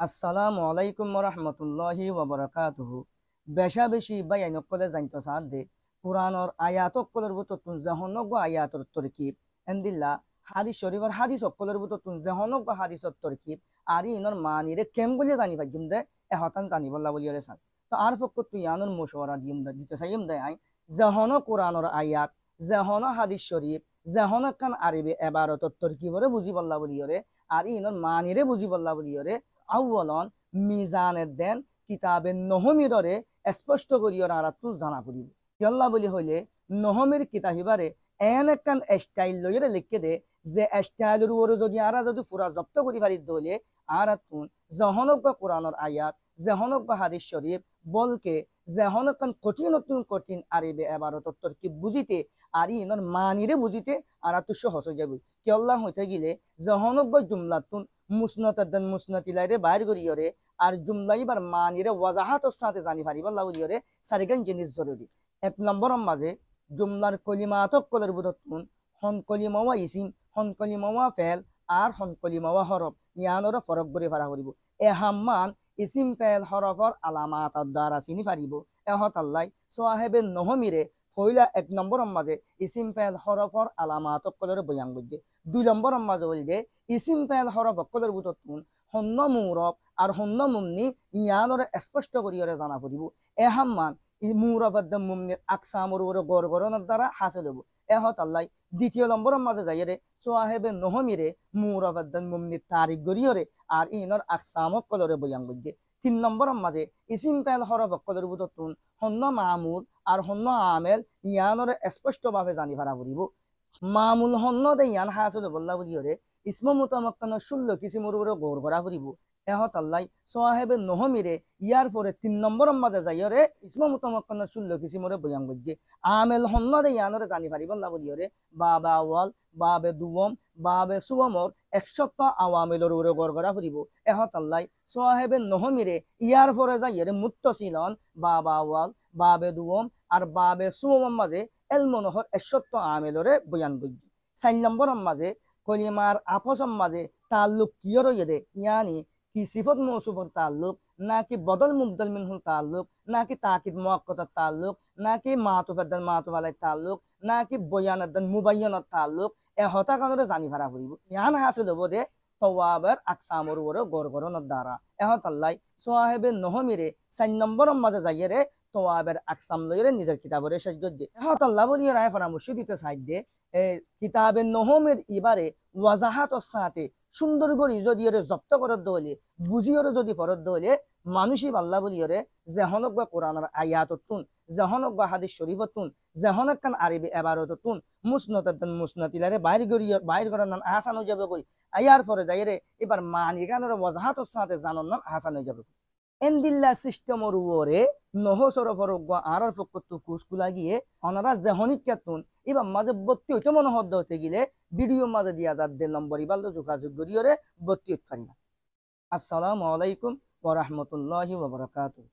আসসালামু আলাইকুম রহমতুল্লাহি ওয়াবারাকাতুহু। বেশা বেশি বাইন কলে জানতো সাদে কুরআনর আয়াত কলের বুত তুন জাহনগ আয়াতর তরকিব এন্দিল্লা হাদিস শরীফর হাদিস কলের বুত তুন জাহনগ হাদিসর তরকিব আর ইনর মানিরে কেম বলে জানি পাইজুম দে এহতান জানি বল্লা বলিয়রে সান। তো আর ফক তুই ইয়ানুর মুশওয়ারা দিম দে দিতে চাইম দে আই জাহন কুরআনর আয়াত জাহন হাদিস শরীফ জাহন কান আরবি এবারতর তরকিবরে বুঝি বল্লা বলিয়রে আর ইনর মানিরে বুঝি বল্লা বলিয়রে আউ্বলন মিজানের দেন কিতাবের নহমিররে স্পষ্ট করিয়র আরাতু জানা ফুরিব কিয়ল্লা বলি হইলে নহমির কিতাহিবারে এন একখান স্টাইল লইরে লিখে দে যে স্টাইলের উপরে যদি আরা যদি পুরা জব্দ করি পারি দলে আরাতুন জহনক কোরআনের আয়াত জহনক হাদিস শরীফ বলকে জহনকান কঠিন কঠিন আরবে এবার তত্তর কি বুঝিতে আর ইনর মানিরে বুঝিতে আরাতু সহজ হয়ে যাবে কিয়ল্লা হইতে গেলে জহনক জুমলাতুন মুসনাতাদান মুসনাতিলাইরে বাইর করিয়রে আর জুমলাইবার মানিরে ওয়াজাহাতর সাথে জানি পারিব লাউলিয়রে সারিগান জিনিস জরুরি। এক নম্বর মাঝে জুমলার কলিমাতক কলের বুধতুন হন কলিমাওয়া ইসিম হন কলিমাওয়া ফেল আর হন কলিমাওয়া হরফ ইয়ানর ফরক করে ফারা করিব। এহাম্মান ইসিম ফেল হরফর আলামাত দ্বারা চিনি পারিব। এহত আল্লাহ সোয়াহেবে নহমিরে ফইলা এক নম্বর মাঝে ইসিম ফেল হরফর আলামাতক কলের বয়ান বুঝে। দুই নম্বর মাঝে বলছে ইসিম ফেল হরফ অকলের বুততুন হন্ন মুরব আর হন্ন মুমনি ইয়ানরে স্পষ্ট করিয়রে জানা পড়িব। এহাম্মান মুরফাদ মুমনির আকসামর উপরে গড় গড়নের দ্বারা হাসিল হব। এহত আল্লাহ দ্বিতীয় নম্বর মাঝে যাইরে সোয়াহেবে নহমিরে মুরফাদ মুমনির তারিখ গড়িয়রে আর ইনর আকসাম কলরে বয়ান বুঝে। তিন নম্বর মাঝে ইসিম ফেল হরফ অকলের বুততুন হন্ন মামুল আর হন্ন আমেল ইয়ানরে স্পষ্টভাবে জানি ভাড়া পড়িব। মামুল হন্ন দে ইয়ান হাসিল বল্লা বলিয়রে ইসমু মুতামাক্কান 16 কিসিমর উপরে গৌর করা ফুরিব। এহত আল্লাহ সোয়াহেবে নহমিরে ইয়ার পরে 3 নম্বর মাঝে যাইরে ইসমু মুতামাক্কান 16 কিসিমরে বয়ান বুঝে। আমেল হন্ন দে ইয়ানরে জানি পারি বল্লা বলিয়রে বাবে আওয়াল বাবে দুবম বাবে সুবমর 100 আওয়ামিলর উপরে গৌর করা ফুরিব। এহত আল্লাহ সোয়াহেবে নহমিরে ইয়ার পরে যাইরে মুত্তাসিলন বাবা আওয়াল বাবে দুবম আর বাবে সুবম মাঝে এলমনহর 100 আমেলরে বয়ান বুঝে। 4 নম্বর মাঝে কলিমার আপসম মাঝে তাল্লুক কিয় রয়ে দে ইয়ানি কি সিফত মৌসুফর তাল্লুক নাকি বদল মুবদল মিনহুল তাল্লুক নাকি তাকিদ মুআক্কাদাত তাল্লুক নাকি মাতুফাদ্দাল মাতুফ আলাই তাল্লুক নাকি বয়ানাদ্দান মুবায়্যানাত তাল্লুক এ হতা কানরে জানি ভাড়া করিব। ইয়ান হাসিল হব দে তওয়াবের আকসামর উপরে গড় গড়নের দ্বারা। এহত আল্লাহ সোয়াহেবে নহমিরে 4 নম্বর মাঝে যাইরে তওয়াবের আকসাম লইরে নিজের কিতাবরে শেষ গজ্জে। এহত আল্লাহ বলিয়ে রায় পরামর্শ দিতে সাইডে কিতাবে নহমের ইবারে ওয়াজাহাতর সাথে সুন্দর করে যদি ওরে জব্দ করার দলে বুঝিওরে যদি ফরত দলে মানুষই আল্লাহ বলিয়রে যেহনক বা কোরআনের আয়াততুন যেহনক বা হাদিস শরীফতুন যেহনক কান আরবি এবারততুন মুসনাতাদান মুসনাতিলারে বাইর করার নাম আহসান হয়ে যাবে কই আয়ার পরে যাইরে এবার মানি গানের ওয়াজাহাতর সাথে জানার নাম আহসান হয়ে যাবে। এন্দিল্লা সিস্টেমর উপরে নহসরফর আর ফকতু কুসকুলা গিয়ে অনারা যেহনিক কেতুন এবার মাঝে ভর্তি হইতে মনে হদ্দ হতে গেলে ভিডিও মাঝে দিয়া যাদের নম্বর ইবাল যোগাযোগ করিয়রে ভর্তি হতে পারি না। আসসালামু আলাইকুম ওয়া রাহমাতুল্লাহি ওয়া বারাকাতুহু।